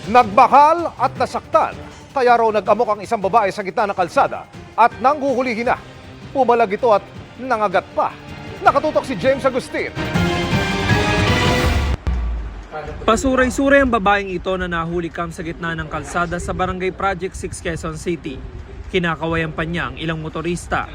Nagbakal at nasaktan, kaya raw nag-amok ang isang babae sa gitna ng kalsada at nanghuhulihin na. Pumalag ito at nangagat pa. Nakatutok si James Agustin. Pasuray-suray ang babaeng ito na nahuli kam sa gitna ng kalsada sa Barangay Project 6 Quezon City. Kinakawayan pa niya ang ilang motorista.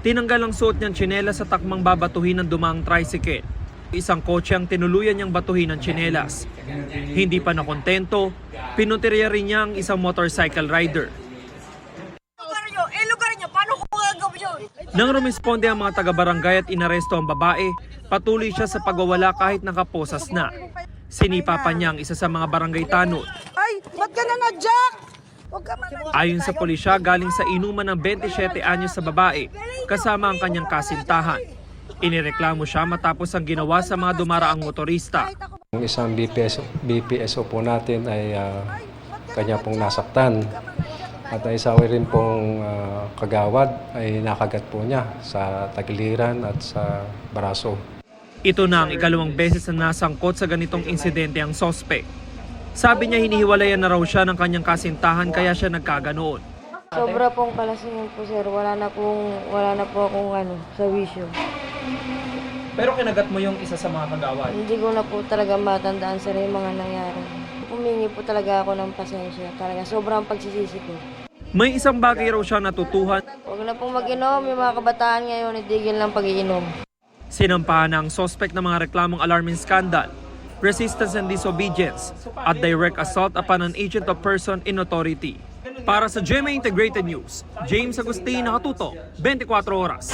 Tinanggal ang suot niyang tsinelas sa takmang babatuhin ng dumaang tricycle. Isang kotse ang tinuluyan niyang batuhin ng tsinelas. Hindi pa nakontento, pinutirya rin niya ang isang motorcycle rider. Lugar niyo, paano ko gagawin yun? Nang rumisponde ang mga taga-barangay at inaresto ang babae, patuloy siya sa pagwawala kahit nakaposas na. Sinipa pa niya ang isa sa mga barangay tanod. Ay, ba't ka nanadyak? Huwag ka Ayon sa pulisya, galing sa inuman ng 27 anyos sa babae, kasama ang kanyang kasintahan. Inireklamo siya matapos ang ginawa sa mga dumaraang motorista. Ang isang BPSO po natin ay kanya pong nasaktan. At isa rin pong kagawad ay nakagat po niya sa tagiliran at sa braso. Ito na ang ikalawang beses na nasangkot sa ganitong insidente ang sospek. Sabi niya hinihiwalayan na raw siya ng kanyang kasintahan kaya siya nagkaganoon. Sobra pong kalasingan po sir, wala na po akong sa wisyo. Pero kinagat mo yung isa sa mga kagawad. Hindi ko na po talaga matandaan sir yung mga nangyari. Pumingi po talaga ako ng pasensya, talaga sobrang pagsisisi ko. May isang bagay raw siya natutuhan. Huwag na pong mag-inom, yung mga kabataan ngayon, itigil ng pag-iinom. Sinampahan ng sospek ng mga reklamong alarming scandal, resistance and disobedience, at direct assault upon an agent of person in authority. Para sa GMA Integrated News, James Agustin, nakatutok, 24 oras.